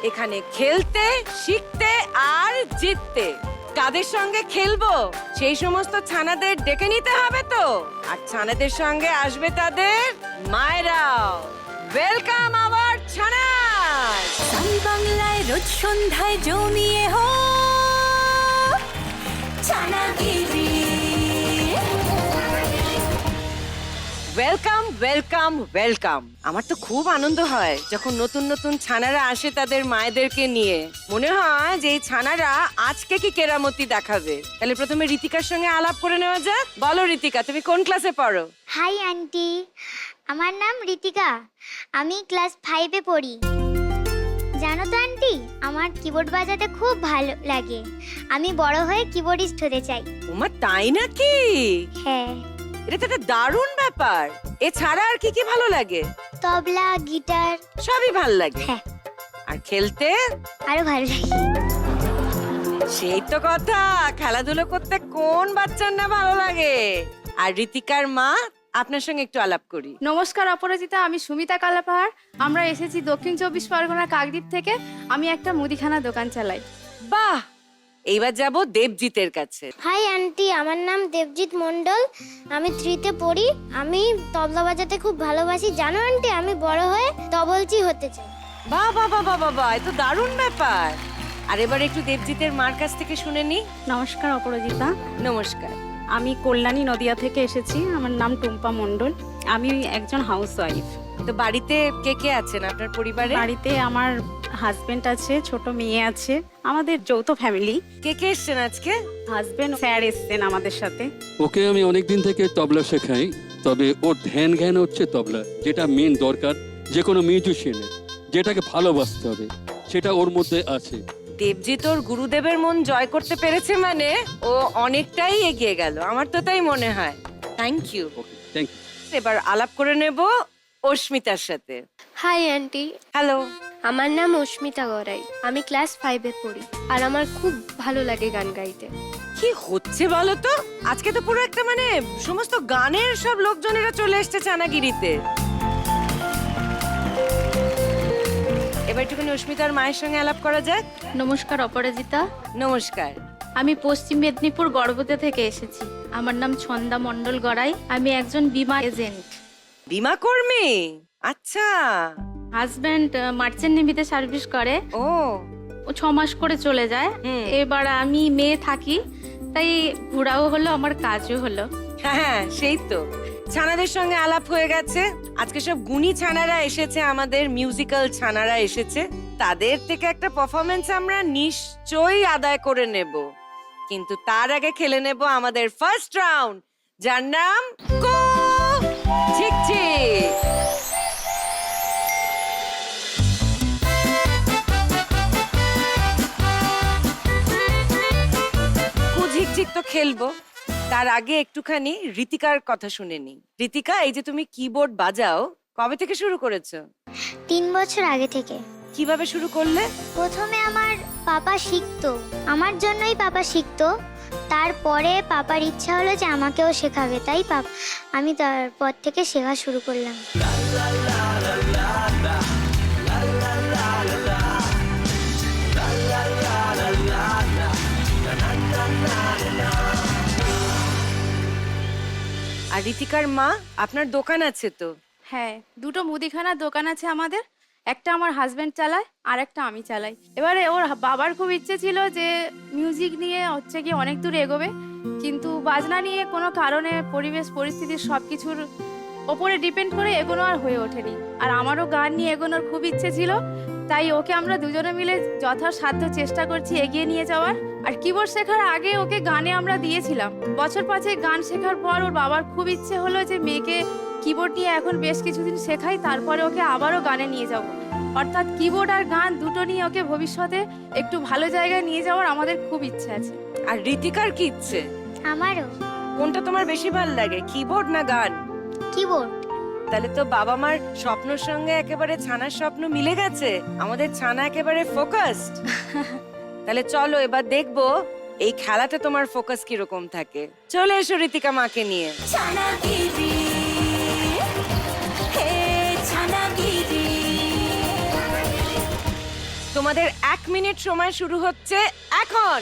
এখানে খেলতে, শিখতে আর জিততে। কাদের সঙ্গে খেলবো সেই সমস্ত ছানাদের ডেকে নিতে হবে তো, আর ছানাদের সঙ্গে আসবে তাদের মায়েরাও। ওয়েলকাম আওয়ার ছানা। সান বাংলায় রোজ সন্ধ্যায় জমিয়ে হো ছানাগিরি। Welcome welcome welcome. আমার তো খুব আনন্দ হয় যখন নতুন নতুন ছানারা আসে তাদের মায়েদেরকে নিয়ে। মনে হয় যে এই ছানারা আজকে কি কেরামতি দেখাবে। তাহলে প্রথমে ঋতিকার সঙ্গে আলাপ করে নেওয়া যাক। বলো ঋতিকা, তুমি কোন ক্লাসে পড়ো? হাই আন্টি, আমার নাম ঋতিকা, আমি ক্লাস 5-এ পড়ি। জানো তো আন্টি, আমার কিবোর্ড বাজাতে খুব ভালো লাগে। আমি বড় হয়ে কিবোর্ডিস্ট হতে চাই। ওমা, তাই নাকি? হ্যাঁ। এটা তো একটা দারুণ ব্যাপার। এছাড়া আর কি কি ভালো লাগে? তবলা, গিটার সবই ভালো লাগে। হ্যাঁ। আর খেলতে? আরো ভালো লাগে। সেই তো কথা, খেলাধুলো করতে কোন বাচ্চার না ভালো লাগে। আর ঋতিকার মা, আপনার সঙ্গে একটু আলাপ করি। নমস্কার অপরাজিতা, আমি সুমিতা কালাপাহাড়। আমরা এসেছি দক্ষিণ 24 পরগনা কাকদ্বীপ থেকে। আমি একটা মুদিখানা দোকান চালাই। বাহ, এইবার যাব দেবজিতের কাছে। হাই আন্টি, আমার নাম দেবজিৎ মণ্ডল, আমি 3-তে পড়ি। আমি তবলা বাজাতে খুব ভালোবাসি। জানো আন্টি, আমি বড় হয়ে তবলচি হতে চাই। বাহ বাহ বাহ বাহ বাহ, এ তো দারুণ ব্যাপার। আর এবার একটু দেবজিতের মার কাছ থেকে শুনে নি। নমস্কার অপরাজিতা, নমস্কার। আমি কল্যাণী নদিয়া থেকে এসেছি। আমার নাম টুম্পা মণ্ডল, আমি একজন হাউস ওয়াইফ। তো বাড়িতে কে কে আছেন আপনার পরিবারে? বাড়িতে আমার হাজবেন্ড আছে, ছোট মেয়ে আছে, আমাদের যৌথ ফ্যামিলি। কে কে এসছেন আজকে? হাজবেন্ড স্যার এসছেন আমাদের সাথে। ওকে আমি অনেকদিন থেকে তবলা শেখাই, তবে ওর ধ্যান জ্ঞান হচ্ছে তবলা, যেটা মেন দরকার যে কোনো মিউজিশিয়ানের, যেটাকে ভালোবাসতে হবে, সেটা ওর মধ্যে আছে। দেবজিৎ ওর গুরুদেবের মন জয় করতে পেরেছে মানে ও অনেকটাই এগিয়ে গেল, আমার তো তাই মনে হয়। Thank you. Okay, thank you. এবার আলাপ করে নেব অস্মিতার সাথে। Hi aunty, hello. আমার নাম অস্মিতা গড়াই, আমি ক্লাস 5-এ পড়ি। আর আমার খুব ভালো লাগে গান গাইতে। কি হচ্ছে বলো তো, আজকে তো পুরো একটা মানে সমস্ত গানের সব লোকজনেরা চলে এসছে ছানাগিরিতে। এবার একটুখানি অস্মিতার মায়ের সঙ্গে আলাপ করা যাক। নমস্কার অপরাজিতা, নমস্কার। আমি পশ্চিম মেদিনীপুর গড়বতে থেকে এসেছি। আমার নাম ছন্দা মণ্ডল গড়াই, আমি একজন বীমা এজেন্ট। বীমা কর্মী? আচ্ছা। হাজব্যান্ড মার্চেন্ট নেভিতে সার্ভিস করে। ও ও 6 মাস করে চলে যায়। এবার আমি মেয়ে থাকি, তাই ঘোরাও হলো, আমার কাজও হলো। হ্যাঁ, সেই তো। ছানাদের সঙ্গে আলাপ হয়ে গেছে। আজকে সব গুণী ছানারা এসেছে, আমাদের মিউজিক্যাল ছানারা এসেছে। তাদের থেকে একটা পারফরমেন্স আমরা নিশ্চয়ই আদায় করে নেব, কিন্তু তার আগে খেলে নেব আমাদের ফার্স্ট রাউন্ড, যার নাম কো ঝিকঝিক। ঝিকঝিক তো খেলবো, তার আগে একটুখানি ঋতিকার কথা শুনে নি। ঋতিকা, এই যে তুমি কিবোর্ড বাজাও, কবে থেকে শুরু করেছো? 3 বছর আগে থেকে। কিভাবে শুরু করলে? প্রথমে আমার পাপা শিখতো, আমার জন্যই পাপা শিখতো। তারপরে পাপার ইচ্ছা হলো যে আমাকেও শেখাবে, তাই আমি তারপর থেকে শেখা শুরু করলাম। আর ঋতিকার মা, আপনার দোকান আছে তো? হ্যাঁ, দুটো মুদিখানার দোকান আছে আমাদের। একটা আমার হাজবেন্ড চালায়, আর একটা আমি চালাই। এবারে ওর বাবার খুব ইচ্ছে ছিল যে মিউজিক নিয়ে হচ্ছে কি অনেক দূর এগোবে, কিন্তু বাজনা নিয়ে কোনো কারণে পরিবেশ পরিস্থিতির সবকিছুর ওপরে ডিপেন্ড করে এগোনো আর হয়ে ওঠেনি। আর আমারও গান নিয়ে এগোনোর খুব ইচ্ছে ছিল, তাই ওকে আমরা দুজনে মিলে যথাসাধ্য চেষ্টা করছি এগিয়ে নিয়ে যাওয়ার। আর কিবোর্ড শেখার আগে ওকে গানে আমরা দিয়েছিলাম। বছর 5 গান শেখার পর ওর বাবার খুব ইচ্ছে হলো যে মেয়েকে কিবোর্ড নিয়ে এখন বেশ কিছুদিন শেখাই, তারপরে ওকে আবারও গানে নিয়ে যাব। অর্থাৎ কিবোর্ড আর গান দুটো নিয়ে ওকে ভবিষ্যতে একটু ভালো জায়গায় নিয়ে যাওয়ার আমাদের খুব ইচ্ছে আছে। আর ঋতিকার কি ইচ্ছে? আমারও। কোনটা তোমার বেশি ভালো লাগে, কিবোর্ড না গান? কিবোর্ড। তাহলে তো বাবা মার স্বপ্নের সঙ্গে একেবারে ছানার স্বপ্ন মিলে গেছে। আমাদের ছানা একেবারে ফোকাসড। তাহলে চলো এবার দেখবো এই খেলাতে তোমার ফোকাস কিরকম থাকে। চলে এসো ঋতিকা মাকে নিয়ে। ছানাগিরি হে ছানাগিরি। তোমাদের 1 মিনিট সময় শুরু হচ্ছে এখন।